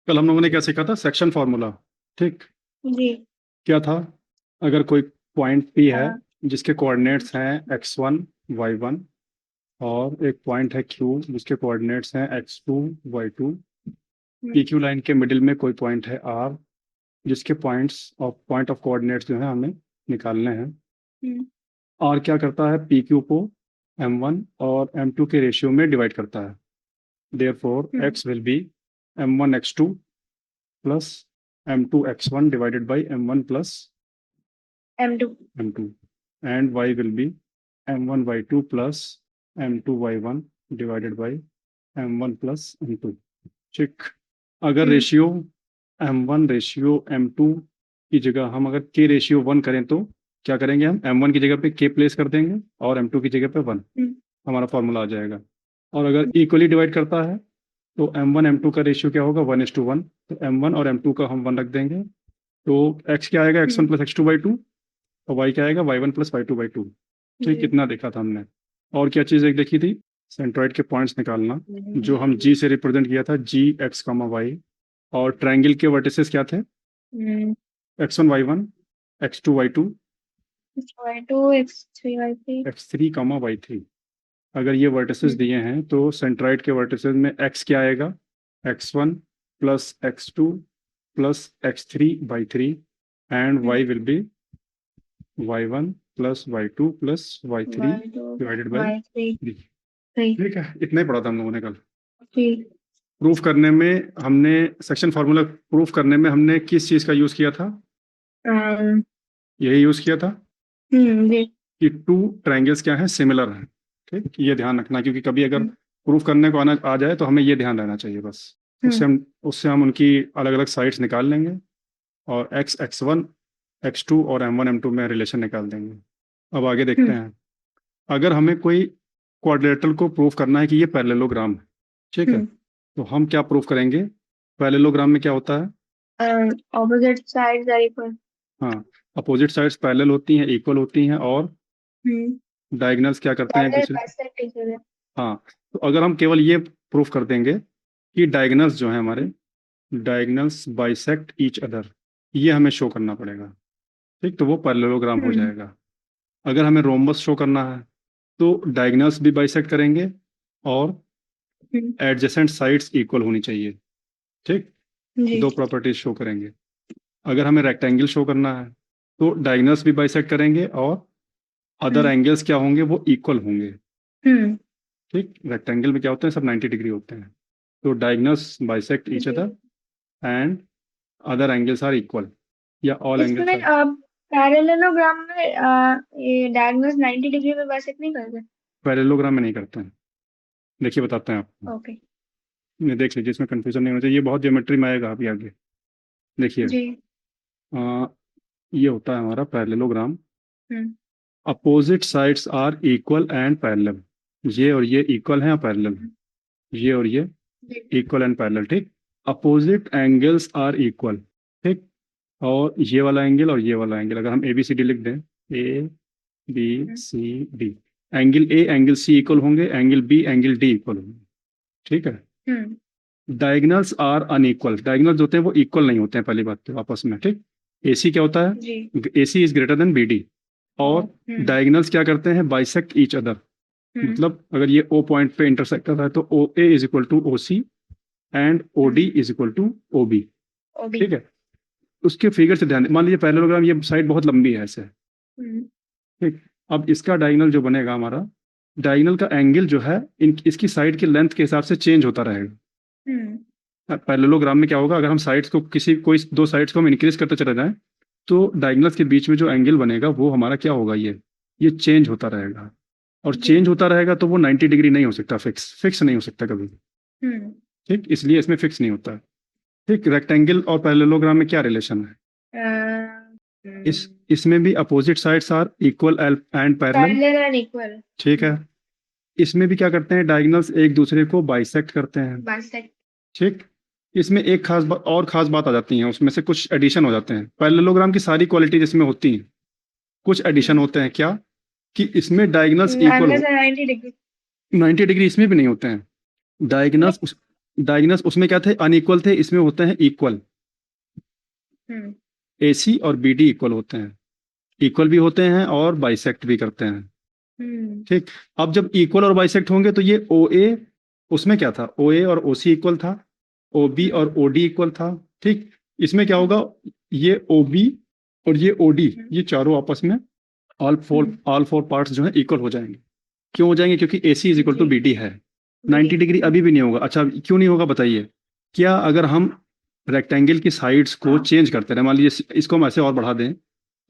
कल हम लोगों ने क्या सीखा था? Section formula. ठीक। जी। क्या था? अगर कोई पॉइंट पी है हाँ। जिसके कोऑर्डिनेट्स हैं x1 y1, और एक पॉइंट है Q जिसके कोऑर्डिनेट्स हैं x2 y2। हम्म, पी क्यू लाइन के मिडिल में कोई पॉइंट है R जिसके पॉइंट ऑफ कोऑर्डिनेट्स जो है हमें निकालने हैं। हम्म, R क्या करता है? पी क्यू को m1 और m2 के रेशियो में डिवाइड करता है। Therefore hmm, x will be m1 x2 plus m2 x1 divided by m1 plus M2। m2, and y will be m1 y2 plus m2 y1 divided by m1 plus m2। ठीक। अगर हम्म, ratio m1 ratio m2 की जगह हम अगर k ratio 1 करें तो क्या करेंगे? हम m1 की जगह पे k प्लेस कर देंगे और m2 की जगह पे 1। हम्म, हमारा फॉर्मूला आ जाएगा। और अगर इक्वली डिवाइड करता है तो m1 m2 का रेशियो क्या होगा? 1:1। तो m1 और m2 का हम 1 रख देंगे। तो x क्या आएगा? x1 हम्म, प्लस x2/2। और y क्या आएगा? y1 plus y2/2। ठीक, जी। कितना देखा था हमने? और क्या चीज़ एक देखी थी? सेंट्रॉइड के पॉइंट्स निकालना, जो हम g से रिप्रेजेंट किया था, जी एक्स कॉमा वाई। और ट्रायंगल के वर्टिसेस क्या थे? हम्म, x1 y1, x2 y2, Y2 X3 Y3। x3 comma y3। अगर ये वर्टिसेस हम्म, दिए हैं तो सेंट्रॉइड के वर्टिसेस में x क्या आएगा? x1 plus x2 plus x3/3, and y will be y1 plus y2 plus y3 Y2 divided by Y3। 3। Three. ठीक है, इतना ही पढ़ा था हम लोगों ने कल। ठीक। प्रूफ करने में हमने सेक्शन फार्मूला प्रूफ करने में हमने किस चीज़ का यूज़ किया था? um, यही यूज़ किया था जी। कि टू ट्रायंगल्स क्या हैं? सिमिलर हैं। ठीक, ये ध्यान रखना, क्योंकि कभी अगर प्रूफ करने को आना आ जाए तो हमें ये ध्यान रहना चाहिए बस। हम्म, उससे हम उनकी अलग अलग साइड्स निकाल लेंगे, और x1 x2 और m1 m2 में रिलेशन निकाल देंगे। अब आगे देखते हम्म, हैं। अगर हमें कोई क्वाड्रिलेटरल को प्रूफ करना है कि ये पैरेललोग्राम है, ठीक है, हम्म, तो हम क्या प्रूफ करेंगे? पैरेललोग्राम में क्या होता है? Opposite sides are equal. हाँ, अपोजिट साइड्स पैरेलल होती हैं, इक्वल होती हैं, और हम्म। डायगोनल्स क्या करते हैं एक पैरेलल दूसरे। Bisect each other. हाँ, तो अगर हम केवल ये प्रूफ कर देंगे कि डायगोनल्स जो हैं हमारे, डायगोनल्स बाइसेक्ट ईच अदर, ये हमें शो करना पड़ेगा। ठीक, तो वो पैरेललोग्राम हो हम्म, जाएगा। अगर हमें रोम्बस शो करना है तो डायगोनल्स भी बाइसेक्ट करेंगे और हम्म, एडजेसेंट साइड्स इक्वल होनी चाहिए। ठीक, जी। दो प्रॉपर्टीज शो करेंगे। अगर हमें रेक्टेंगल शो करना है तो डायगोनल्स भी बाइसेक्ट करेंगे और अदर हम्म, एंगल्स क्या होंगे? वो इक्वल होंगे। हम्म, ठीक, रेक्टेंगल में क्या होते हैं? सब 90 डिग्री होते हैं। तो डायगोनल्स बाइसेक्ट ईच जी। Other, and other angles are equal, या ऑल एंगल्स इसमें आर। पैरेललोग्राम में ये डायगोनल्स 90 डिग्री में बाइसेक्ट नहीं करते। पैरेललोग्राम में नहीं करते हैं। देखिए, बताते हैं आपको। ओके। ये देख लीजिए, इसमें कंफ्यूजन नहीं होना चाहिए, ये बहुत ज्योमेट्री में आएगा अभी आगे। देखिए, जी। अ, ये होता है हमारा parallelogram. Hmm, opposite sides are equal and parallel. ये और ये इक्वल हैं या पैरेलल? हम्म, ये और ये जी। Equal and parallel. ठीक, अपोजिट एंगल्स आर इक्वल। ठीक, और ये वाला एंगल और ये वाला एंगल अगर हम ए बी सी डी लिख दें, A B hmm, C D, angle A angle C equal होंगे, angle B angle D equal होंगे। ठीक है। Hmm, diagonals are unequal, diagonals होते हैं वो इक्वल नहीं होते हैं, पहली बात तो आपस में। ठीक, एसी क्या होता जी। है? AC is greater than BD. और हम्म, डायगनल्स क्या करते हैं? Bisect each other. हम्म, मतलब अगर ये ओ पॉइंट पे इंटरसेक्ट कर रहा है तो O A is equal to O C, and O D hmm, is equal to O B. OB. ठीक है, उसके फिगर से ध्यान मान लीजिए पैरेललोग्राम, ये साइड बहुत लंबी है ऐसे। हम्म, ठीक, अब इसका डायगोनल जो बनेगा हमारा, डायगोनल का एंगल जो है इन इसकी साइड की लेंथ के हिसाब से चेंज होता रहेगा। हम्म, पैरेललोग्राम में क्या होगा? अगर हम साइड्स को किसी कोई दो साइड्स को हम इंक्रीज करते चले जाएं तो डायगोनल्स के बीच में जो एंगल बनेगा वो हमारा क्या होगा? ये चेंज होता रहेगा। और जी। चेंज होता रहेगा तो वो 90 डिग्री नहीं हो सकता, फिक्स फिक्स नहीं हो सकता कभी। हम्म, ठीक, इसलिए इसमें फिक्स नहीं होता है। ठीक, रेक्टेंगल और पैरेललोग्राम में क्या रिलेशन है? इसमें भी opposite sides are equal and parallel. Parallel and equal. ठीक है, इसमें भी क्या करते हैं? डायगोनल्स एक दूसरे को बाइसेक्ट करते हैं। बाइसेक्ट। ठीक, इसमें एक खास बात आ जाती है, उसमें से कुछ एडिशन हो जाते हैं। पैरेललोग्राम की सारी क्वालिटी जिसमें होती हैं, कुछ एडिशन होते हैं। क्या? कि इसमें डायगोनल्स इक्वल अनलेस हो। 90 डिग्री। 90 डिग्री इसमें भी नहीं होते हैं डायगोनल्स। डायगोनल्स उसमें क्या थे, अनइक्वल थे, इसमें होते हैं इक्वल। हम्म AC और BD इक्वल होते हैं, इक्वल भी होते हैं और बाइसेक्ट भी करते हैं। हम्म ठीक। अब जब इक्वल और बाइसेक्ट होंगे तो ये OA, उसमें क्या था, OA और OC इक्वल था, OB हम्म और OD इक्वल था। ठीक। इसमें क्या होगा, हम्म ये OB और ये OD, हम्म ये चारों आपस में हम्म, ऑल फोर पार्ट्स जो है इक्वल हो जाएंगे। क्यों हो जाएंगे, क्योंकि AC इज इक्वल टू जी BD है। BD 90 डिग्री अभी भी नहीं होगा। अच्छा, क्यों नहीं होगा बताइए। क्या अगर हम रेक्टेंगल की साइड्स को चेंज करते रहे, मान लीजिए इसको हम ऐसे और बढ़ा दें,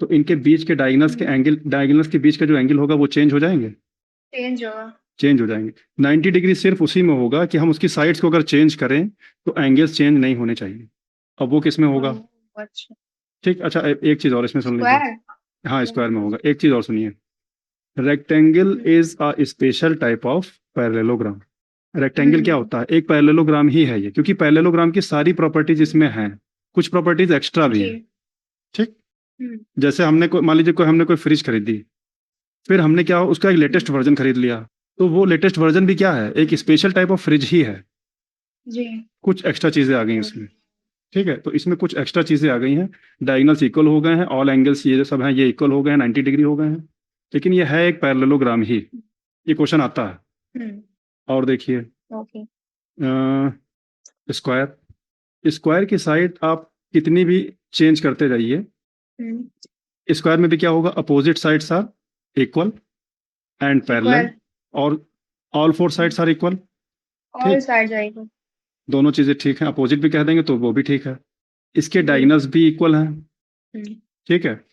तो इनके बीच के डायगोनल्स के बीच का जो एंगल होगा वो चेंज हो जाएंगे, चेंज होगा। चेंज हो जाएंगे। 90 डिग्री सिर्फ उसी में होगा कि हम उसकी साइड्स को अगर चेंज करें तो एंगल्स चेंज नहीं होने चाहिए। अब वो किस में होगा। ओह, अच्छा। ठीक। अच्छा, एक चीज और इसमें सुन लीजिए। स्क्वायर। हाँ, स्क्वायर में होगा। एक चीज और सुनिए, rectangle is a special type of parallelogram. Rectangle क्या हम्म होता है, एक पैरेललोग्राम ही है ये, क्योंकि पैरेललोग्राम की सारी प्रॉपर्टीज इसमें हैं, कुछ प्रॉपर्टीज एक्स्ट्रा भी जी। हैं। ठीक। हम्म जैसे मान लीजिए हमने कोई फ्रिज खरीदी, फिर हमने क्या उसका एक लेटेस्ट हम्म, वर्जन खरीद लिया, तो वो लेटेस्ट वर्जन भी क्या है, एक स्पेशल टाइप ऑफ फ्रिज ही है। जी। कुछ एक्स्ट्रा चीजें आ गई उसमें। ठीक है, तो इसमें कुछ एक्स्ट्रा चीजें आ गई हैं। डायगोनल्स इक्वल हो गए हैं, ऑल एंगल्स ये जो सब हैं ये इक्वल हो गए हैं, 90 डिग्री हो गए हैं, लेकिन ये है एक पैरेललोग्राम ही। ये क्वेश्चन आता है। हम्म और देखिए, ओके। स्क्वायर, स्क्वायर की साइड आप कितनी भी चेंज करते जाइए, हम्म स्क्वायर में भी क्या होगा, opposite sides are equal and parallel, equal. और all four sides are equal. All ठीक। साइड जाएगा। दोनों चीजें ठीक हैं, अपोजिट भी कह देंगे तो वो भी ठीक है। इसके जी। डायगोनल्स भी इक्वल हैं। हम्म ठीक है।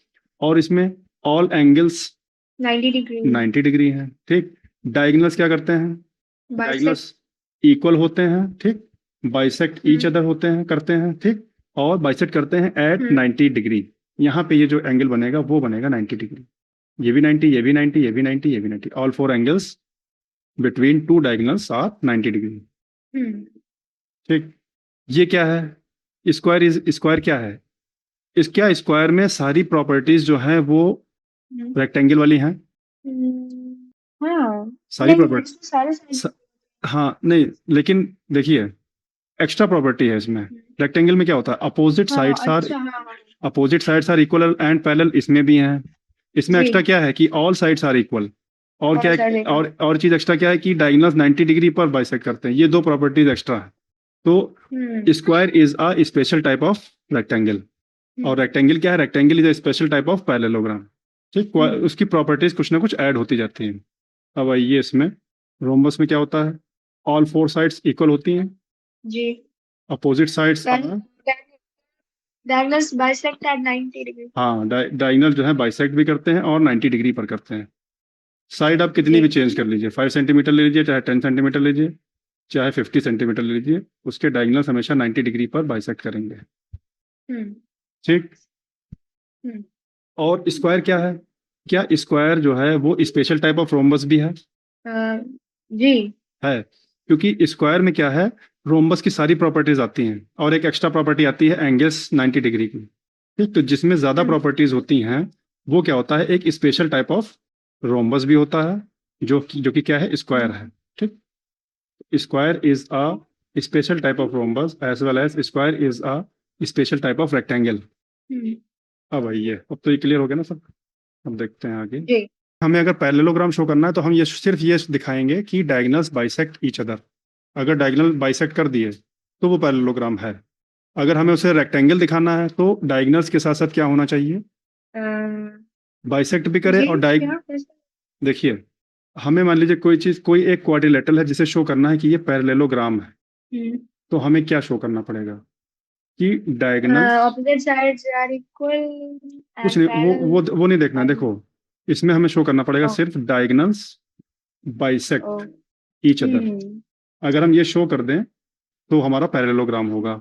और इसमें ऑल एंगल्स 90 डिग्री। 90 डिग्री हैं। ठीक। डायगोनल्स क्या करते हैं, बाइसेक्ट। डायगोनल्स इक्वल होते हैं। ठीक। बाइसेक्ट ईच हम्म अदर होते हैं, करते हैं। ठीक। और बाइसेक्ट करते हैं एट हम्म 90 डिग्री। यहाँ पे ये जो एंगल बनेगा वो बनेगा 90 डिग्री। ये भी 90, ये भी 90, ये भी 90, ये भी 90, all four angles between two diagonals are 90 degree. Hmm ठीक। ये क्या है, स्क्वायर क्या है, इस क्या स्क्वायर में सारी प्रॉपर्टीज जो हैं वो हम्म, रेक्टेंगल वाली हैं। हाँ। सारी नहीं, प्रॉपर्टी, इसमें सारे साइड। हाँ नहीं, लेकिन देखिए एक्स्ट्रा प्रॉपर्टी है इसमें। रेक्टेंगल में क्या होता है, हाँ, अच्छा, हाँ हाँ। Opposite sides are equal and parallel, इसमें भी हैं। इसमें जी। एक्स्ट्रा क्या है कि ऑल साइड्स आर इक्वल। और ऑल क्या साइड है, देखो। और चीज एक्स्ट्रा क्या है कि डायगोनल्स 90 डिग्री पर बाइसेक्ट करते हैं, ये दो प्रॉपर्टीज एक्स्ट्रा है। तो hmm square is a special type of rectangle. और हम्म रेक्टेंगल क्या है, rectangle is a special type of parallelogram. ठीक। हम्म उसकी प्रॉपर्टीज कुछ ना कुछ ऐड होती जाती हैं। अब आइए इसमें, रोम्बस में क्या होता है, ऑल फोर साइड्स इक्वल होती हैं, जी। Opposite sides then are, diagonals bisect at 90 degree. हाँ डायगोनल जो है बाइसेक्ट भी करते हैं और 90 डिग्री पर करते हैं। साइड आप कितनी जी। भी चेंज कर लीजिए, 5 सेंटीमीटर ले लीजिए, चाहे 10 सेंटीमीटर लीजिए, चाहे 50 सेंटीमीटर ले लीजिए, उसके डायगोनल्स हमेशा 90 डिग्री पर बाइसेक्ट करेंगे। हम्म ठीक। हम्म और स्क्वायर क्या है, क्या स्क्वायर जो है वो स्पेशल टाइप ऑफ रोम्बस भी अ, जी। है, क्योंकि स्क्वायर में क्या है, रोम्बस की सारी प्रॉपर्टीज आती हैं और एक एक्स्ट्रा प्रॉपर्टी आती है एंगल्स 90 डिग्री की। ठीक। तो जिसमें ज्यादा हम्म प्रॉपर्टीज होती हैं वो क्या होता है, एक स्पेशल टाइप ऑफ रोम्बस भी होता है, जो कि क्या है, स्क्वायर है। हम्म ठीक। Square is a special type of rhombus as well as square is a special type of rectangle. हम्म, अब आइए, अब तो ये क्लियर हो गया ना सब। अब देखते हैं आगे। जी। हमें अगर पैरेललोग्राम शो करना है तो हम ये सिर्फ ये दिखाएंगे कि डायगोनल्स बाइसेक्ट ईच अदर। अगर डायगोनल बाइसेक्ट कर दिए तो वो पैरेललोग्राम है। अगर हमें उसे रेक्टेंगल दिखाना है तो डायगोनल्स के साथ साथ क्या होना चाहिए, अ, बाइसेक्ट भी करे जी और क्या कैसे? देखिए, हमें मान लीजिए कोई एक क्वाड्रिलेटरल है जिसे शो करना है कि ये पैरेललोग्राम है, हम्म तो हमें क्या शो करना पड़ेगा कि diagonals, opposite sides are equal कुछ एंड नहीं, पैरेलल। वो नहीं देखना है। देखो, इसमें हमें शो करना पड़ेगा ओ सिर्फ डायगोनल्स ओ बाइसेक्ट ईच अदर। हम्म अगर हम ये शो कर दें तो हमारा पैरेललोग्राम होगा।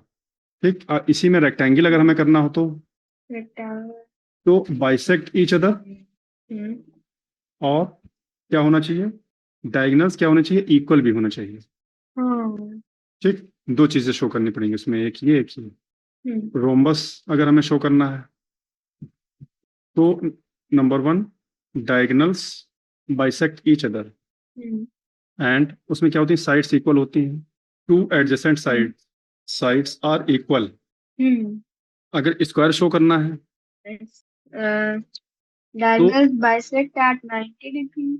ठीक। इसी में रेक्टेंगल अगर हमें करना हो रेक्टेंगल। तो बाइसेक्ट ईच अदर, हम्म और क्या होना चाहिए, डायगोनल्स क्या होने चाहिए, इक्वल भी होना चाहिए। हाँ। ठीक। दो चीजें शो करनी पड़ेंगी उसमें, एक ये एक ये। हम्म रोम्बस अगर हमें शो करना है तो number one, diagonals bisect each other, hmm and उसमें क्या होती है, साइड्स इक्वल होती हैं। Two adjacent sides are equal. Hmm अगर स्क्वायर शो करना है तो डायगोनल बाइसेक्ट एट 90 डिग्री।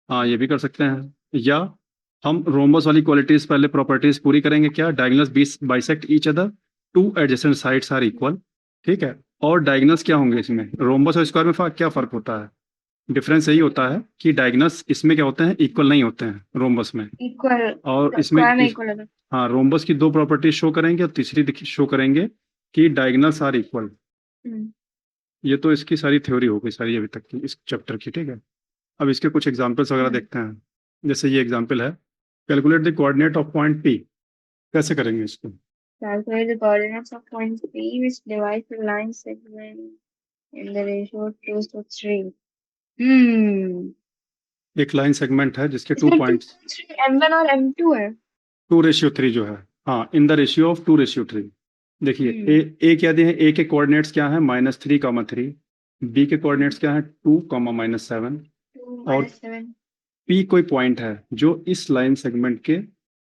हाँ ये भी कर सकते हैं, या हम रोम्बस वाली क्वालिटीज पहले प्रॉपर्टीज पूरी करेंगे। क्या? Diagonals bisect each other, two adjacent sides are equal. ठीक है। और डायगोनल्स क्या होंगे इसमें? रोम्बस और स्क्वायर में क्या फर्क होता है? डिफरेंस यही होता है कि डायगोनल्स इसमें क्या होते हैं, इक्वल नहीं होते हैं रोम्बस में। इक्वल, और इसमें स्क्वायर में इक्वल होगा। हाँ, रोम्बस की दो प्रॉपर्टीज शो करेंगे और तीसरी शो करेंगे कि डायगोनल्स आर इक्वल। हम्म ये तो इसकी सारी थ्योरी हो गई सारी अभी तक की इस चैप्टर की। ठीक है। अब इसके कुछ एग्जांपल्स वगैरह हम्म देखते हैं। जैसे ये एग्जांपल है, calculate the coordinate of point P. कैसे करेंगे इसको? Calculate the coordinates of point P which divides the line segment in the ratio 2:3. एक लाइन सेगमेंट है जिसके टू इसमें पॉइंट्स 2:3 M1 और M2 है। 2:3 जो है, हाँ, इन द रेशियो ऑफ 2:3। देखिए ए क्या दिए हैं? ए के कोऑर्डिनेट्स क्या है? -3, 3। बी के कोऑर्डिनेट्स क्या है? 2, -7। 2 और - 7। पी कोई पॉइंट है जो इस लाइन सेगमेंट के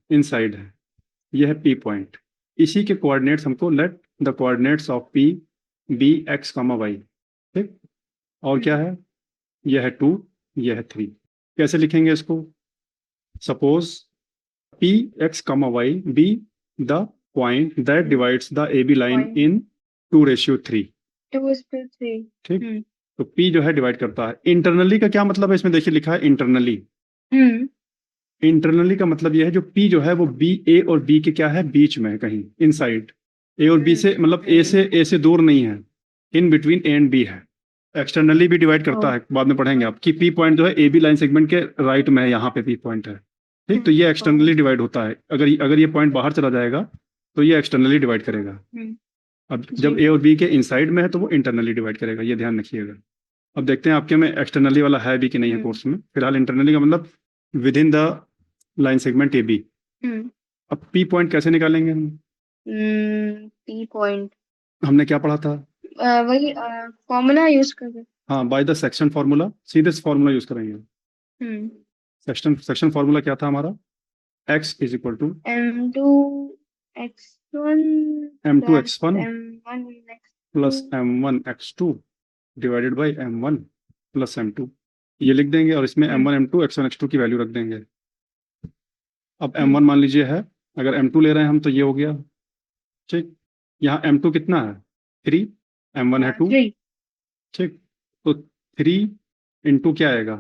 इनसाइड है। यह है पी पॉइंट। इसी के कोऑर्डिनेट्स हमको, let the coordinates of P be x, y। ठीक। और क्या है? यह है 2, यह है 3। कैसे लिखेंगे इसको? Suppose P x, y be the point that divides the A B line Point in 2:3। 2:3। ठीक। तो P जो है डिवाइड करता है। इंटरनली का क्या मतलब है? इसमें देखिए लिखा है इंटरनली। हम्म इंटरनली का मतलब यह है जो P जो है वो बी, ए और बी के क्या है, बीच में है कहीं, इनसाइड। ए और बी से मतलब ए से दूर नहीं है, in between A and B है। एक्सटर्नली भी डिवाइड करता है, बाद में पढ़ेंगे आप, कि पी पॉइंट जो है ए बी लाइन सेगमेंट के राइट में है, यहाँ पे पी पॉइंट है। ठीक। तो ये एक्सटर्नली डिवाइड होता है। अगर ये पॉइंट बाहर चला जाएगा तो ये एक्सटर्नली डिवाइड करेगा। अब जब ए और बी के इनसाइड में है तो वो इंटरनली डिवाइड करेगा, ये ध्यान रखिएगा। अब देखते हैं आपके में एक्सटर्नली वाला है भी कि नहीं है कोर्स में। फिलहाल इंटरनली का मतलब within the line segment A B. अब पी पॉइंट कैसे निकालेंगे हम? P पॉइंट हमने क्या पढ़ा था? वही फॉर्मूला यूज करके। हाँ, बाय द सेक्शन फार्मूला, सीधे फार्मूला यूज करेंगे। सेक्शन फार्मूला क्या था हमारा? x is equal to M2 x1 m2 plus x1 M1 plus x2 m1 x2 divided by m1 plus m2। ये लिख देंगे और इसमें m1 m2 x1 x2 की वैल्यू रख देंगे। अब m1 मान लीजिए है, अगर m2 ले रहे हैं हम तो ये हो गया। ठीक। यहाँ m2 कितना है? 3, m1 है 2। 3 ठीक। तो 3 इंटू क्या आएगा?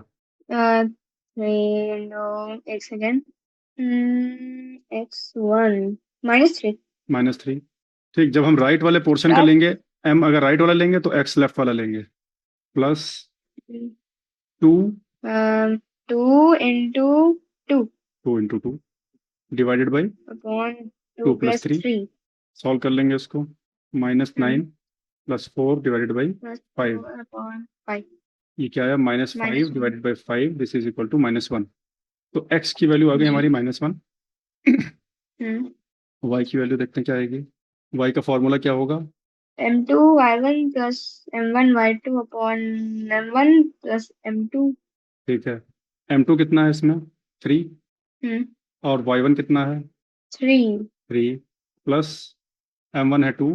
3 नो एक सेकेंड x1 -3। -3। ठीक। जब हम राइट वाले पोर्शन का अब लेंगे, m अगर राइट वाला लेंगे तो x लेफ्ट वाला लेंगे, plus 2, 2 into 2 2 into 2 divided by upon 2 2 plus plus 3। 3 solve कर लेंगे इसको। -9 plus 4 divided by plus 5। 4 upon 5 ये क्या है? -5 -1। Divided by 5, this is equal to -1। तो x की वैल्यू आ गई जी। हमारी -1। y की वैल्यू देखते हैं क्या आएगी। y का फॉर्मूला क्या होगा? M2 y1 plus M1 y2 upon M1 plus M2। ठीक है। m2 कितना है इसमें? 3। और y1 कितना है? 3 3 प्लस m1 है 2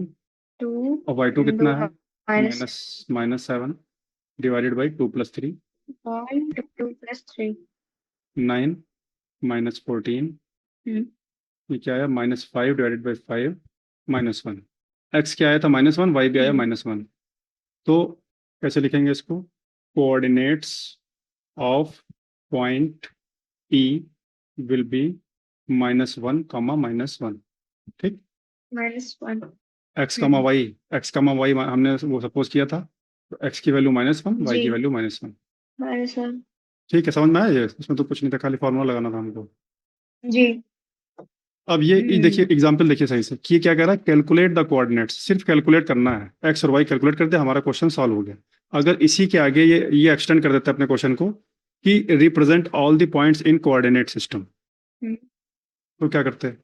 2 और y2 into कितना है? minus -7 divided by 2 plus 3। upon 2 plus 3। 9 -14। ये क्या आया? -5 डिवाइडेड बाई 5 -1। x क्या आया था? -1। y भी आया -1। तो कैसे लिखेंगे इसको? Coordinates of point P will B -1, -1। ठीक। -1 x, y हमने वो सपोज किया था, तो x की वैल्यू -1, y जी की वैल्यू -1। -1 ठीक है, समझ में आया? ये इसमें तो कुछ नहीं था, खाली फॉर्मूला लगाना था हमको। जी। अब ये देखिए एग्जांपल देखिए सही से, कि ये क्या कह रहा है? Calculate the coordinates. सिर्फ कैलकुलेट करना है, एक्स और वाई कैलकुलेट कर दे, हमारा क्वेश्चन सॉल्व हो गया। अगर इसी के आगे ये एक्सटेंड कर देता है अपने क्वेश्चन को, कि represent all the points in coordinate system, तो क्या करते हैं?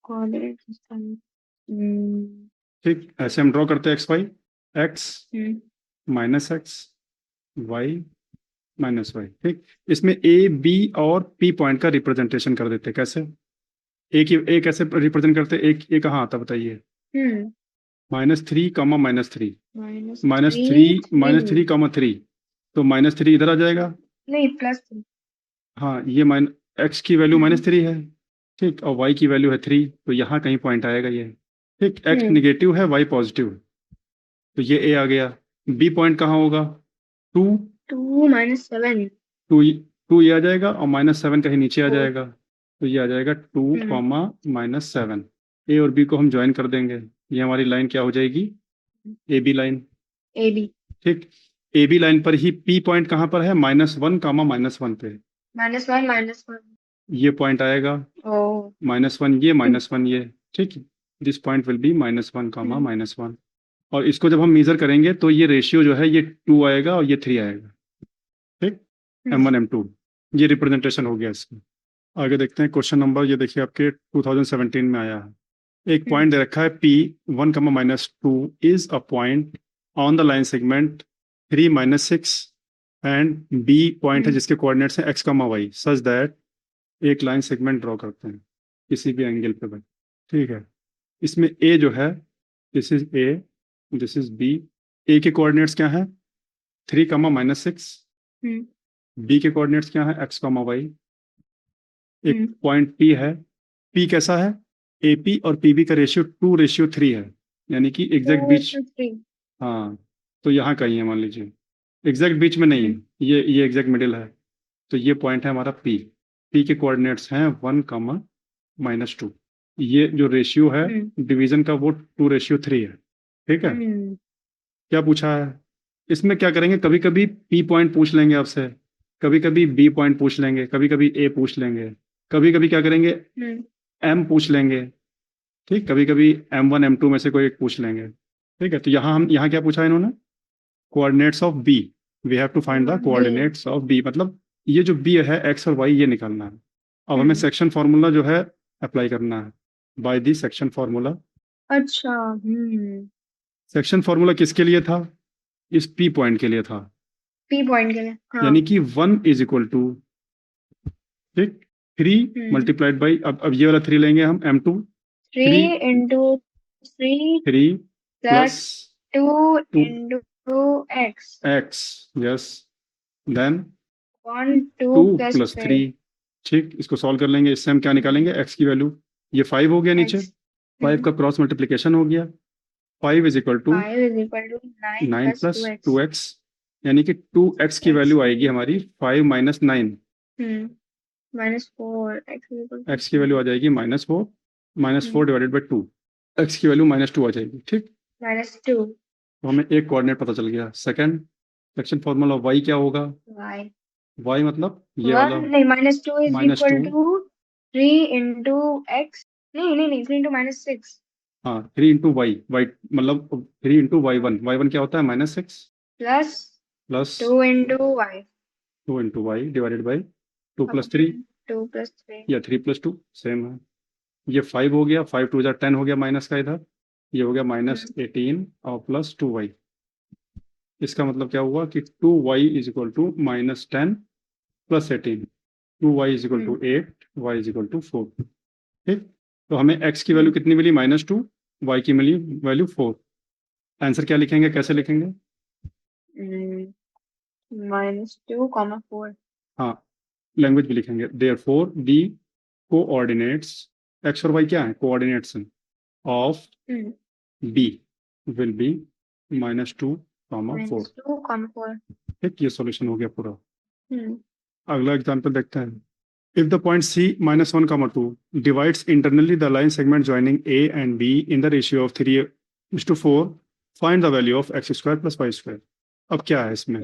Coordinate system. ठीक, ऐसे हम ड्रॉ करते हैं x y, x -x, y -y। ठीक। इसमें ए बी और पी पॉइंट का रिप्रेजेंटेशन कर देते हैं। कैसे? ए कैसे रिप्रेजेंट करते हैं? ए कहाँ आता बताइए? -3 कॉमा -3, -3 कॉमा 3, तो -3 इधर आ जाएगा। नहीं +3। हाँ, ये एक्स की वैल्यू -3 है, ठीक, और वाई की वैल्यू है 3, तो यहाँ कहीं पॉइंट आएगा ये, ठीक। एक्स निगेटिव है, वाई पॉजिटिव, तो ये ए आ गया। बी पॉइंट कहाँ होगा? 2, 2 -7। 2, 2 ये आ जाएगा, और -7 कहीं नीचे आ ओ। जाएगा, तो ये आ जाएगा 2 कॉमा -7। ए और बी को हम ज्वाइन कर देंगे, ये हमारी लाइन क्या हो जाएगी? ए बी लाइन, AB ठीक। ए बी लाइन पर ही पी पॉइंट कहाँ पर है? -1 कॉमा -1 पे, -1 -1। ये पॉइंट आएगा। ओ। -1 ये, -1 ये, ठीक। This point will be -1 comma -1, और इसको जब हम मेजर करेंगे तो ये रेशियो जो है ये 2 आएगा और ये 3 आएगा, ठीक। M1 M2, ये रिप्रेजेंटेशन हो गया इसका। आगे देखते हैं क्वेश्चन नंबर, ये देखिए आपके 2017 में आया है। एक पॉइंट दे रखा है P 1 -2 is a point on the line segment 3 -6, and B point है जिसके कोऑर्डिनेट्स हैं x, y, सच दैट, एक लाइन सेगमेंट ड्रॉ करते हैं किसी भी एंगल पे भाई, ठीक है। इसमें A जो है, this is A, this is B। A के कोऑर्डिनेट्स क्या हैं? 3 -6। B के कोऑर्डिनेट्स क्या हैं? x, y। एक पॉइंट P है, P कैसा है? AP और PB का रेशियो 2:3 है, यानी कि एग्जैक्ट बीच, 2:3। हाँ, तो यहाँ कहीं है मान लीजिए, एग्जैक्ट बीच में नहीं है, ये एग्जैक्ट मिडिल है, तो ये पॉइंट है हमारा P के कोऑर्डिनेट्स हैं 1 -2। ये जो रेशियो है डिवीजन का वो 2:3 है, ठीक है। क्या पूछा है? इसमें क्या करेंगे, कभी कभी P पॉइंट पूछ लेंगे आपसे, कभी कभी B पॉइंट पूछ लेंगे, कभी कभी A पूछ लेंगे, कभी कभी क्या करेंगे, M पूछ लेंगे, ठीक, कभी कभी M1 M2 में से कोई एक पूछ लेंगे, ठीक है। तो यहाँ क्या पूछा है इन्होंने? Coordinates of B, we have to find the coordinates of B, मतलब ये जो B है x और y ये निकालना है। अब हमें सेक्शन फॉर्मूला जो है अप्लाई करना है, बाय दी सेक्शन फॉर्मूला। अच्छा। सेक्शन फॉर्मूला किसके लिए था? इस P पॉइंट के लिए था, P पॉइंट के लिए, हाँ। यानी कि 1 इज इक्वल टू, ठीक, 3 मल्टीप्लाइड बाई, अब ये वाला 3 लेंगे हम, M2, 3 × 3 3 plus plus 2 2 × x, x, yes, then 1 2 2 plus plus 3, ठीक। इसको सॉल्व कर लेंगे, इससे हम क्या निकालेंगे? x की वैल्यू, ये 5 हो गया नीचे, 5 का क्रॉस मल्टीप्लिकेशन हो गया, 5 is equal to 9 plus + 2x, यानी कि 2x की वैल्यू आएगी हमारी 5 - 9, -4 x की वैल्यू आ जाएगी -4, -4 डिवाइडेड बाई 2, x की वैल्यू -2 आ जाएगी, ठीक। -2 तो हमें एक कोऑर्डिनेट पता चल गया। सेकंड, सेक्शन फॉर्मूला y क्या होगा? y, y मतलब ये वाला, नहीं -2 इज इक्वल -2, टू 3 × x, नहीं 3 × -6 हाँ, 3 × y मतलब 3 × y1 क्या होता है? -6 plus plus 2 × y, 2 × y divided by 2 + 3 2 + 3, या 3 + 2 सेम है। ये 5 हो गया, 5 2 10 हो गया माइनस का इधर, ये हो गया -18 और प्लस 2y। इसका मतलब क्या हुआ कि 2y is equal to -10 + 18, 2y is equal to 8, y is equal to 4, ठीक। तो हमें x की वैल्यू कितनी मिली? -2, y की मिली वैल्यू 4। आंसर क्या लिखेंगे, कैसे लिखेंगे? -2, 4। हाँ, लैंग्वेज भी लिखेंगे, देयरफॉर दी कोऑर्डिनेट्स, x और y क्या है? Coordinates of b will be -2, 4, -2, 4। ठीक। ये सॉल्यूशन हो गया पूरा। अगला एग्जांपल देखते हैं। If the point C -1, 2 divides internally the line segment joining A and B in the ratio of 3:4, find the value of x² + y²। अब क्या है इसमें?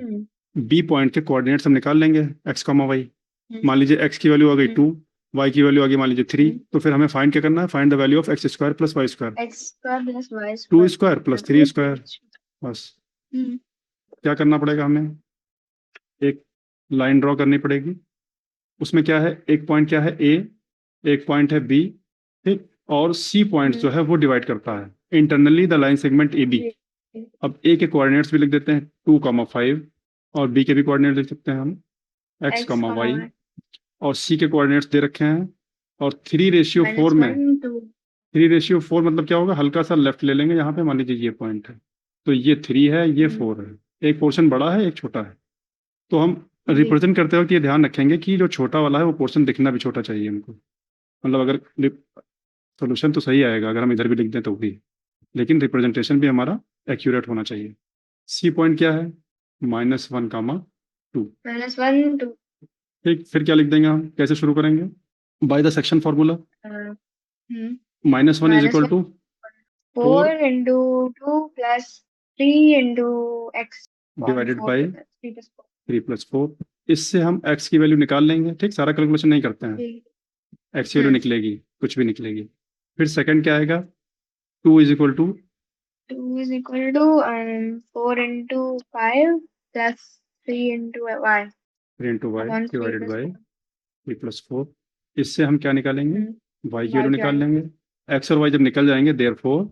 B पॉइंट के कोऑर्डिनेट्स हम निकाल लेंगे, x, y। मान लीजिए x की वैल्यू आ गई 2, y की वैल्यू आ गई मान लीजिए 3, तो फिर हमें फाइंड क्या करना है? Find the value of x² + y², x² + y², 2² + 3²। बस क्या करना पड़ेगा हमें? एक लाइन ड्रॉ करनी पड़ेगी, उसमें क्या है? एक पॉइंट क्या है? A, एक पॉइंट है B, ठीक, और C पॉइंट जो है वो डिवाइड करता है internally the line segment AB। अब A के कोऑर्डिनेट्स भी लिख देते हैं 2, 5, और B के भी कोऑर्डिनेट लिख सकते हैं हम, x, y, और C के कोऑर्डिनेट्स दे रखे हैं और 3:4 में -1 2 3:4 मतलब क्या होगा, हल्का सा लेफ्ट ले लेंगे यहाँ पे, मान लीजिए ये पॉइंट है, तो ये 3 है, ये 4 है, एक पोर्शन बड़ा है एक छोटा है। तो हम जी रिप्रेजेंट करते वक्त ये ध्यान रखेंगे कि जो छोटा वाला है वो पोर्शन दिखना भी छोटा चाहिए हमको। मतलब अगर सोल्यूशन तो सही आएगा अगर हम इधर भी लिख दें तो भी, लेकिन रिप्रेजेंटेशन भी हमारा एक्यूरेट होना चाहिए। सी पॉइंट क्या है, -1, 2। -1 2 ठीक, फिर क्या लिख देंगे हम, कैसे शुरू करेंगे, by the section formula. -1 is equal -1 to 4 4 into 2 plus 3 into x upon divided 4 by plus 3 plus 4 3+4। इससे हम x की वैल्यू निकाल लेंगे। ठीक, सारा कैलकुलेशन नहीं करते हैं, जी x की वैल्यू निकलेगी, कुछ भी निकलेगी। फिर सेकंड क्या आएगा, 2 is equal to 2 is equal to 4 into 5 plus 3 into y 3 into y upon 3 divided plus by 4 3+4। इससे हम क्या निकालेंगे, y की y वैल्यू की निकाल value लेंगे। x और y जब निकल जाएंगे, therefore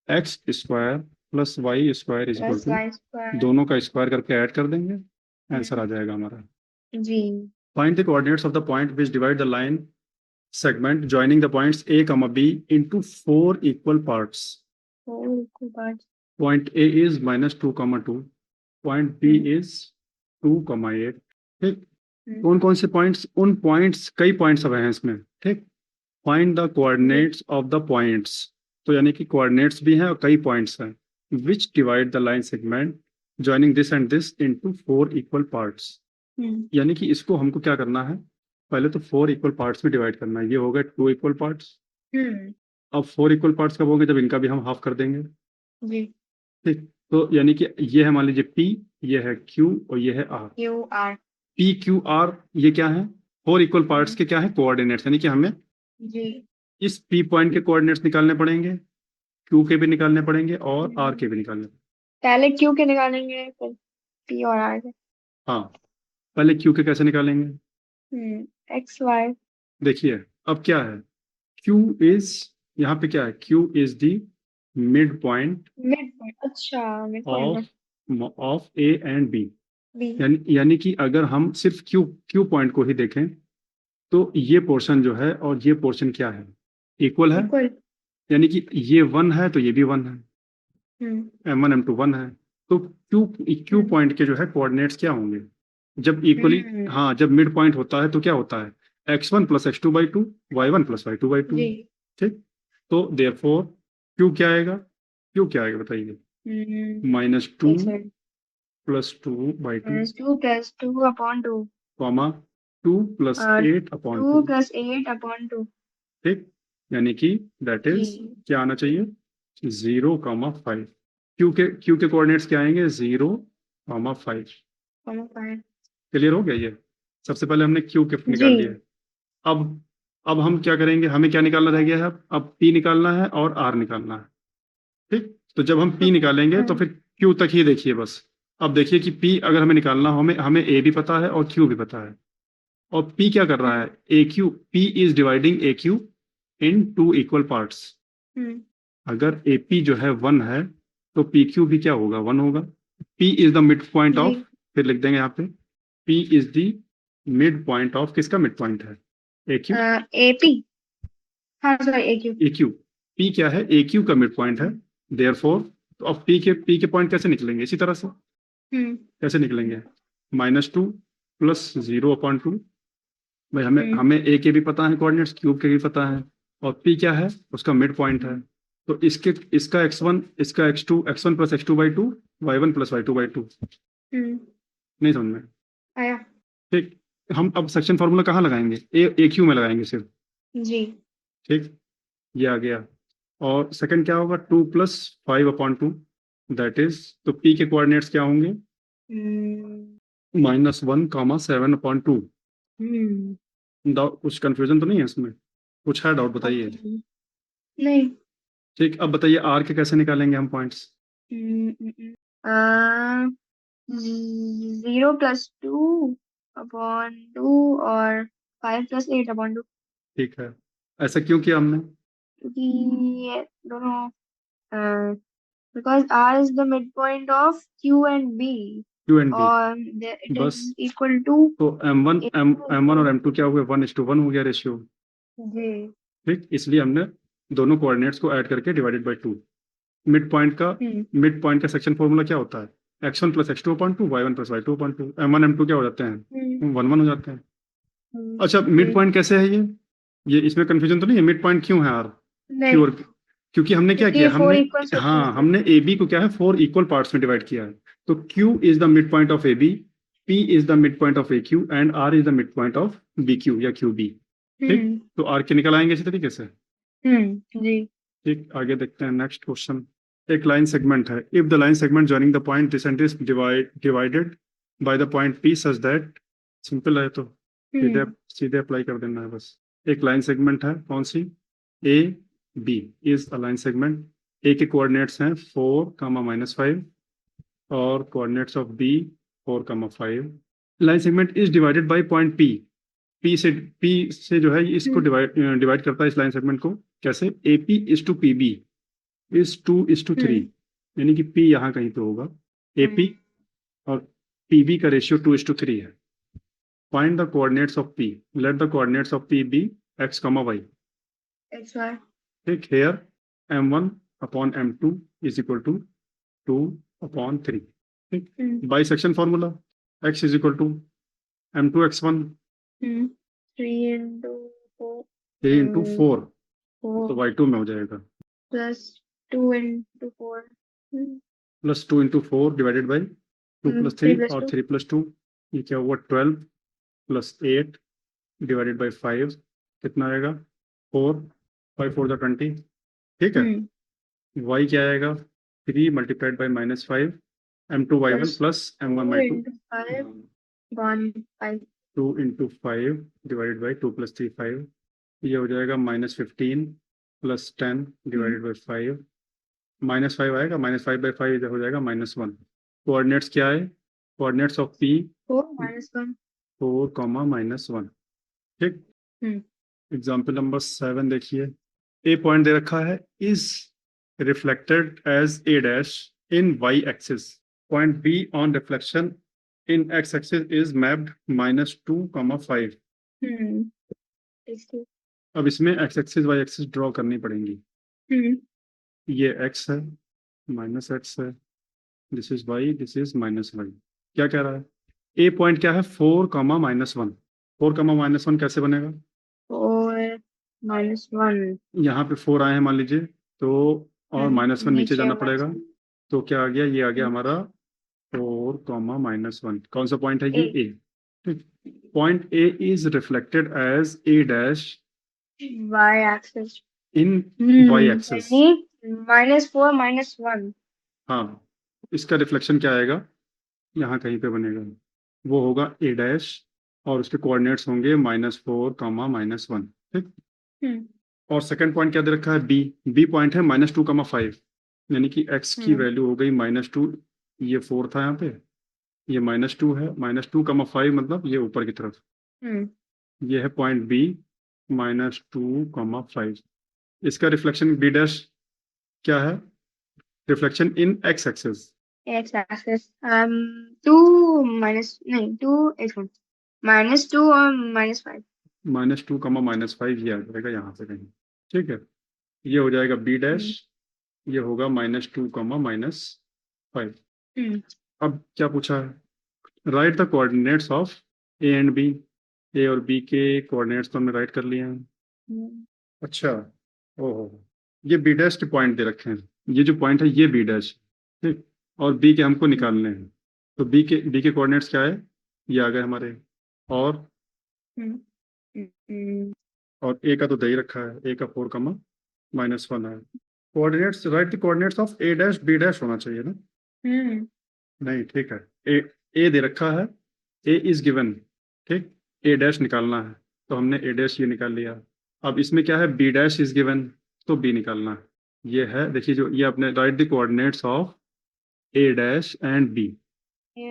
x square plus y square is equal plus to, y square दोनों का स्क्वायर करके ऐड कर देंगे, आंसर आ हम्म, जाएगा हमारा। जी find the coordinates of the point which divide the line segment joining the points A, B into 4 equal parts. 4 equal parts Point A is -2, 2. Point B is 2, 8। ठीक, कौन कौन से पॉइंट्स, उन पॉइंट्स, कई पॉइंट्स अब हैं इसमें। ठीक, फाइंड द जी कोऑर्डिनेट्स ऑफ द पॉइंट्स, तो यानी कि कोऑर्डिनेट्स भी हैं और कई पॉइंट्स हैं, विच divide the line segment joining this and this into 4 equal parts. यानी कि इसको हमको क्या करना है, पहले तो 4 इक्वल पार्ट्स में डिवाइड करना है। ये हो गए 2 इक्वल पार्ट्स। अब 4 इक्वल पार्ट्स कब होंगे, जब इनका भी हम हाफ कर देंगे। जी ठीक, तो यानी कि ये है, मान लीजिए P, ये है Q और ये है R। Q R PQR ये क्या है, 4 इक्वल पार्ट्स के क्या है, कोऑर्डिनेट्स, यानी कि हमें जी इस P पॉइंट के कोऑर्डिनेट्स निकालने पड़ेंगे, Q के भी निकालने पड़ेंगे और R के भी निकालने पड़ेंगे। पहले Q के निकालेंगे फिर P और R के हाँ, पहले Q के कैसे निकालेंगे, x y देखिए अब क्या है, Q इज, यहाँ पे क्या है, Q is the mid point mid point अच्छा mid point of A and B। B यानी कि अगर हम सिर्फ क्यू पॉइंट को ही देखें तो ये पोर्शन जो है और ये पोर्शन क्या है, इक्वल है। इक्वल यानी कि ये 1 है तो ये भी 1 है, M1 M2 1 है। तो क्यू पॉइंट के जो है कोऑर्डिनेट्स क्या होंगे, जब इक्वली, हाँ जब मिड पॉइंट होता है तो क्या होता है, x1 + x2/2, y1 + y2/2। जी ठीक, तो देयरफॉर क्यू क्या आएगा, क्यू क्या आएगा बताइए, -2 एक सेकंड + 2/2, -2 + 2 upon 2 कॉमा 2 + 8/2। 2 + 8 upon 2 ठीक, यानी कि दैट जी इज क्या आना चाहिए, 0, 5। क्यू के कोऑर्डिनेट्स क्या आएंगे, 0, 5। 5 क्लियर हो गया ये, सबसे पहले हमने क्यू के जी निकाल लिया। अब अब हम क्या करेंगे, हमें क्या निकालना रह गया है, अब पी निकालना है और आर निकालना है। ठीक, तो जब हम पी निकालेंगे तो फिर क्यू तक ही देखिए बस। अब देखिए कि पी अगर हमें निकालना हो, हमें हमें ए भी पता है और क्यू भी पता है, और पी क्या कर रहा है, A Q, P is dividing A Q in 2 equal parts. अगर ए पी जो है 1 है तो पी क्यू भी क्या होगा, 1 होगा। P is the mid point जी ऑफ, फिर लिख देंगे यहाँ पे, P is the mid point of, किसका मिड पॉइंट है, ए क्यू, AP हाँ sorry AQ A Q. P क्या है, ए क्यू का मिड पॉइंट है, देयरफॉर। तो अब पी के पॉइंट कैसे निकलेंगे, इसी तरह से कैसे निकलेंगे, -2 + 0/2। भाई हमें हमें ए के भी पता है कोऑर्डिनेट्स, क्यूब के भी पता है, और पी क्या है, उसका मिड पॉइंट है। तो इसका x1, इसका x2, x1 + x2/2, y1 + y2/2। नहीं समझ में, आया ठीक। हम अब सेक्शन फार्मूला कहाँ लगाएंगे, ए क्यू में लगाएंगे सिर्फ। जी ठीक, ये आ गया। और सेकंड क्या होगा, 2 + 5/2, दैट इज, तो पी के कोऑर्डिनेट्स क्या होंगे, -1, 7/2। कुछ कंफ्यूजन तो नहीं है इसमें, कुछ है डाउट बताइए। ओके नहीं ठीक, अब बताइए आर के कैसे निकालेंगे हम पॉइंट्स। 0 + 2/2 और 5 + 8/2 ठीक है, ऐसा क्यों किया हमने, क्योंकि ये दोनों because R is the midpoint of Q and B Q and B, और it is बस। equal to तो M1 equal M1 to और M2 क्या हुए, 1:1 हो गया रेशियो। जी। ठीक, इसलिए हमने दोनों कोऑर्डिनेट्स को ऐड करके डिवाइडेड बाय 2। मिड पॉइंट का सेक्शन फॉर्मूला क्या होता है? x1 plus x two upon two, y one plus y two upon two, m1 m2 क्या हो जाते हैं? 1 1 हो जाते हैं। अच्छा, मिड जी। पॉइंट कैसे है ये इसमें कंफ्यूजन तो नहीं है? मिड पॉइंट क्यों है आर? क्यों? नहीं, और क्योंकि हमने क्या क्योंकि किया, फोर हमने, इक्वल हाँ, सेक्शंस है। हमने ए बी को क्या है, 4 इक्वल पार्ट्स में डिवाइड किया है। तो Q is the mid point of A B, P is the mid point of A Q and R is the mid point of B Q या क्यू बी। ठीक, तो आर के निकल आएंगे इसी तरीके से। जी। ठीक, आगे देखते हैं नेक्स्ट क्वेश्चन। एक लाइन सेगमेंट है, if the line segment joining the point this and this divided by the point P such that, simple है तो सीधे सीधे अप्लाई कर देना है बस। एक लाइन सेगमेंट है, कौन सी? A B is a line segment. A के कोऑर्डिनेट्स हैं 4, -5 और coordinates of B 4, 5। Line segment is divided by point P. P से जो है इसको डिवाइड करता है इस लाइन सेगमेंट को। कैसे? A P is to P B is 2:3, यानी कि पी यहाँ कहीं पे होगा, ए पी और पी बी का रेशियो 2:3 है। Find the coordinates of P, let the coordinates of P be x, y। XY। ठीक, here m1 upon m2 is equal to 2/3। ठीक, by section formula, x is equal to m2 x1 3 into 4 3 into 4, तो 4 y2 में हो जाएगा plus 2 into 4 plus 2 into 4 divided by 2 plus 3 3 plus और 2 3 plus 2, ये क्या हुआ? 12 प्लस 8 डिवाइडेड बाई 5, कितना आएगा? 4, 5 4 जा 20। ठीक है, y क्या आएगा? 3 multiplied by -5 m2 y1 plus plus m1 2 y2, into 5 1 5 2 into 5 divided by 2 plus 3 5, ये हो जाएगा -15 प्लस 10 डिवाइडेड बाई 5, -5 आएगा, -5/5 इधर हो जाएगा -1। कोऑर्डिनेट्स क्या है? Coordinates of P 4 -1 4, -1। ठीक, एग्जाम्पल नंबर 7 देखिए। ए पॉइंट दे रखा है, is reflected as A dash in Y axis, point B on reflection in X axis is mapped -2, 5। अब इसमें X axis Y axis draw करनी पड़ेंगी। ये एक्स है, -x है, this is Y, this is -y। क्या कह रहा है? ए पॉइंट क्या है? 4, -1। 4, -1 कैसे बनेगा? 4 -1 यहाँ पे 4 आए हैं मान लीजिए, तो और -1 नीचे जाना पड़ेगा, तो क्या आ गया? ये आ गया हमारा 4, -1। कौन सा पॉइंट है ये? ए। ठीक, point A is reflected as A dash y axis in Y axis. -4 -1 हाँ, इसका रिफ्लेक्शन क्या आएगा? यहाँ कहीं पे बनेगा, वो होगा ए डैश और उसके कोऑर्डिनेट्स होंगे -4, -1। ठीक, और सेकंड पॉइंट क्या दे रखा है? बी। बी पॉइंट है -2, 5, यानी कि x की वैल्यू हो गई -2। ये 4 था यहाँ पे, ये -2 है, -2, 5 मतलब ये ऊपर की तरफ। ये है पॉइंट बी, -2, 5। इसका रिफ्लेक्शन बी डैश क्या है? Reflection in X axis. x axis 2 minus नहीं 2 x1 -2 और -5 -2, -5 ये आ जाएगा यहाँ पे कहीं। ठीक है, ये हो जाएगा बी डैश, ये होगा -2, -5। अब क्या पूछा है? Write the coordinates of A and B. A और बी के कोऑर्डिनेट्स तो हमने राइट कर लिए हैं। अच्छा, ओहो, ये बी डैश के पॉइंट दे रखे हैं, ये जो पॉइंट है ये बी डैश। ठीक, और बी के हमको निकालने हैं, तो बी के कोऑर्डिनेट्स क्या है? ये आ गए हमारे, और ए का तो दे ही रखा है, ए का 4, -1 है। Coordinates, right the coordinates of A dash B dash होना चाहिए ना? नहीं, ठीक है, ए दे रखा है, ए इज गिवन। ठीक, ए डैश निकालना है, तो हमने ए डैश ये निकाल लिया। अब इसमें क्या है? बी डैश इज गिवन, तो बी निकालना है। ये है, देखिए, जो ये अपने right the coordinates of A dash and B. A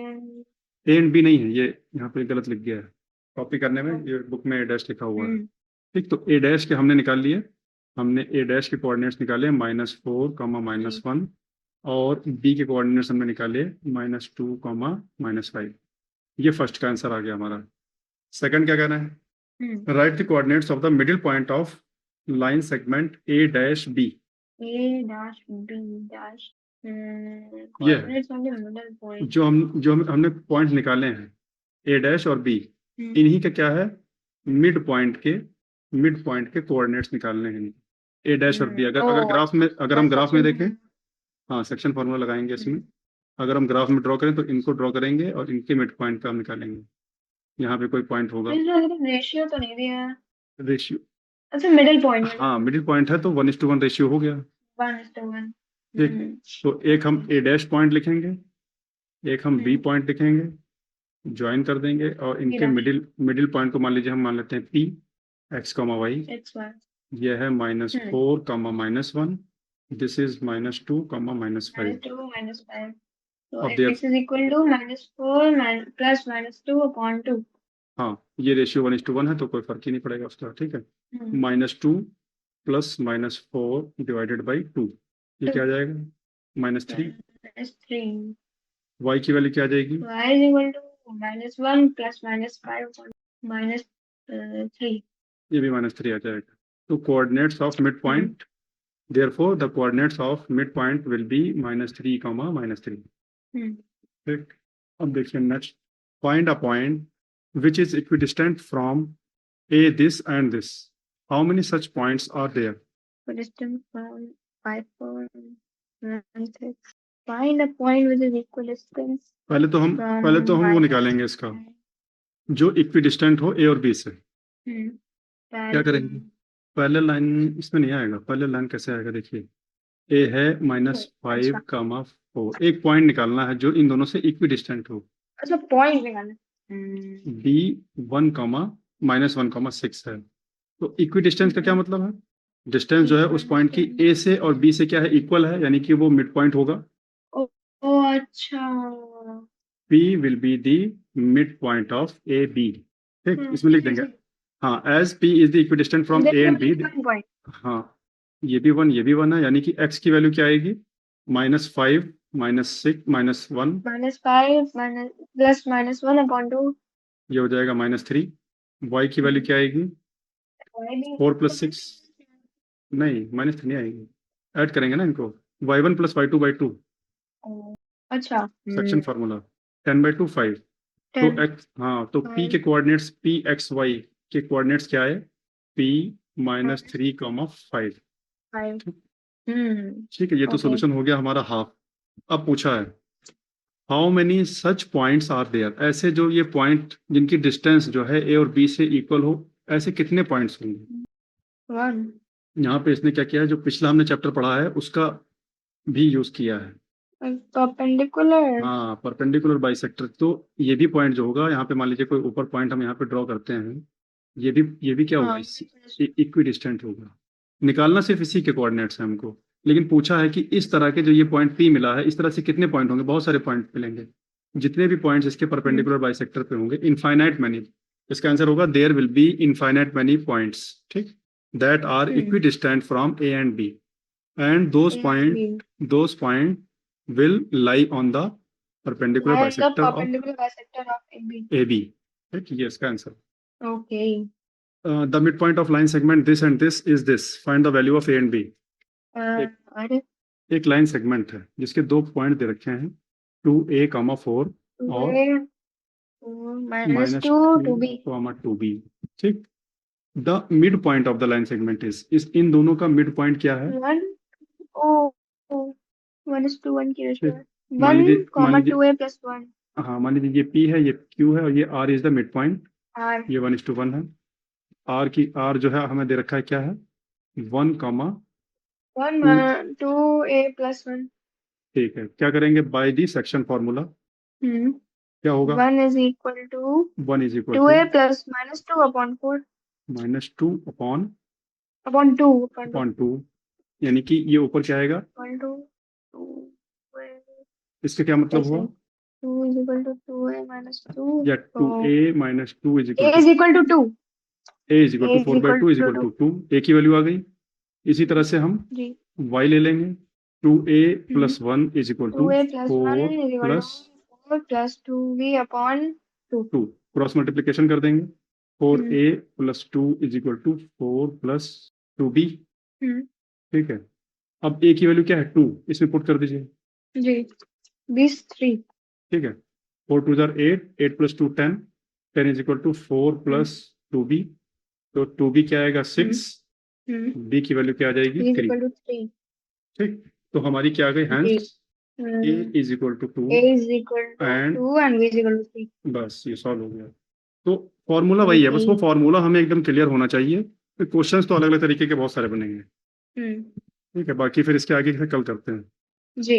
and B नहीं है, ये यहाँ पे गलत लिख गया है, कॉपी करने में ये बुक में ए डैश लिखा हुआ है। ठीक, तो ए डैश के हमने निकाल लिए, हमने ए डैश के कोऑर्डिनेट्स निकाले -4, -1, और बी के कोऑर्डिनेट्स हमने निकाले -2, -5। ये फर्स्ट का आंसर आ गया हमारा। सेकंड क्या कहना है? Write the coordinates of the middle point of line segment A dash B. A dash B dash ये coordinates on the middle point. जो हमने पॉइंट निकाले हैं A डैश और B, इन्हीं का क्या है, मिड पॉइंट के कोऑर्डिनेट्स निकालने हैं A डैश और B। अगर ग्राफ में हम ग्राफ में देखें, हाँ सेक्शन फॉर्मूला लगाएंगे इसमें। अगर हम ग्राफ में ड्रॉ करें तो इनको ड्रॉ करेंगे और इनके मिड पॉइंट का हम निकालेंगे। यहाँ पे कोई पॉइंट होगा, रेशियो तो नहीं दिया है। रेशियो, अच्छा मिडिल पॉइंट, हाँ मिडिल पॉइंट है तो 1:1 रेशियो हो गया। 1:1। ठीक, तो एक हम A डैश पॉइंट लिखेंगे, एक हम B पॉइंट लिखेंगे, ज्वाइन कर देंगे और इनके मिडिल पॉइंट को मान लीजिए हम मान लेते हैं P x, y, यह है -4, -1, this is -2, -5। So x is equal to -4 plus -2 upon 2. हाँ ये रेशियो 1:1 है तो कोई फर्क ही नहीं पड़ेगा उसका। ठीक है, -2 प्लस -4 डिवाइडेड बाई 2, ये क्या आ जाएगा, -3। y की वैल्यू क्या आ जाएगी, y is equal to -1 plus -5 upon -3, ये भी -3 आ जाएगा। तो coordinates of mid point, therefore the coordinates of midpoint will be -3, -3। ठीक, अब देखिए next, find a point which is equidistant from A this and this. How many such points are there? Equidistant from 5.16. Find a point which is equidistant. पहले तो हम वो निकालेंगे इसका जो इक्विडिस्टेंट हो A और B से। क्या करेंगे, पहले लाइन इसमें नहीं आएगा, पहले लाइन कैसे आएगा, देखिए A है -5, 4, एक पॉइंट निकालना है जो इन दोनों से इक्विडिस्टेंट हो। अच्छा पॉइंट निकालना, B 1, -1, 6 है। तो इक्विडिस्टेंस का क्या मतलब है, डिस्टेंस जो है उस पॉइंट की A से और B से क्या है, इक्वल है, यानी कि वो मिड पॉइंट होगा। अच्छा, P will be the mid point of AB। ठीक, इसमें लिख देंगे, हाँ as P is the equidistant from A and B। हाँ ये भी 1 है, यानी कि x की वैल्यू क्या आएगी, -5, -6, -1, -5 प्लस -1 अपॉन 2, ये हो जाएगा -3। y की वैल्यू क्या आएगी, 4 + 6, नहीं -3 नहीं आएगी, ऐड करेंगे ना इनको, y1 + y2/2। अच्छा, सेक्शन फार्मूला 10/2 5। तो x, हाँ तो p के कोऑर्डिनेट्स, p x y के कोऑर्डिनेट्स क्या है, p -3, 5। ठीक है, ये तो सॉल्यूशन हो गया हमारा हाफ। अब पूछा है how many such points are there, ऐसे जो ये पॉइंट जिनकी डिस्टेंस जो है A और B से इक्वल हो, ऐसे कितने पॉइंट्स होंगे। 1। यहाँ पे इसने क्या किया है, जो पिछला हमने चैप्टर पढ़ा है उसका भी यूज किया है, परपेंडिकुलर, हाँ परपेंडिकुलर बाइसेक्टर। तो ये भी पॉइंट जो होगा यहाँ पे, मान लीजिए कोई ऊपर पॉइंट हम यहाँ पे ड्रॉ करते हैं, ये भी क्या होगा, इक्विडिस्टेंट होगा। निकालना सिर्फ इसी के कोऑर्डिनेट्स हैं हमको, लेकिन पूछा है कि इस तरह के जो ये पॉइंट P मिला है, इस तरह से कितने पॉइंट होंगे, बहुत सारे पॉइंट मिलेंगे, जितने भी पॉइंट्स इसके परपेंडिकुलर बाइसेक्टर पे होंगे, इनफाइनाइट मैनी। इसका आंसर होगा there will be infinite many points, ठीक, that are equidistant from A and B, and those point will lie on the perpendicular bisector of AB. ठीक, ये इसका answer. Okay. The midpoint of line segment this and this is this. Find the value of A and B. एक line segment है जिसके दो point दे रखे हैं 2A, 4 और -2, 2B। ठीक, the mid point of the line segment is in दोनों का मिड पॉइंट क्या है, 1:1 की रेशियो है, 1, 2A + 1। हाँ मान लीजिए ये P है, ये Q है और ये R is the mid point, ये 1:1 है। R जो है हमें दे रखा है क्या है, 1, 2A + 1। ठीक है, क्या करेंगे, बाय दी सेक्शन फॉर्मूला क्या होगा, 1 is equal to 2A plus -2 upon 4, -2 upon 2, यानी कि ये ऊपर क्या आएगा, इसका क्या मतलब हुआ, 2 is equal to 2A minus 2, या 2A minus 2 is equal to 2, A is equal to 4/2 is equal to 2, A की वैल्यू आ गई। इसी तरह से हम Y ले लेंगे, 2A plus 1 is equal to 4 plus 2B upon 2, cross multiplication कर देंगे, 4a plus 2 is equal to 4 plus 2b। Hmm, ठीक है, अब a की वैल्यू क्या है 2, इसमें पुट कर दीजिए। जी 23। ठीक है, 4 2 जार 8, 8 plus 2 10, 10 is equal to 4 plus 2b। तो 2b क्या आएगा 6, b की वैल्यू क्या आ जाएगी b is 3। equal to 3। ठीक, तो हमारी क्या आ गई, जी hence a is equal to 2 a is equal to and 2 and b is equal to 3। बस ये सॉल्व हो गया। तो फॉर्मूला वही है, बस वो जी। फॉर्मूला हमें एकदम क्लियर होना चाहिए। फिर क्वेश्चंस तो अलग अलग तरीके के बहुत सारे बनेंगे। हम्म, ठीक है, बाकी फिर इसके आगे कल करते हैं। जी।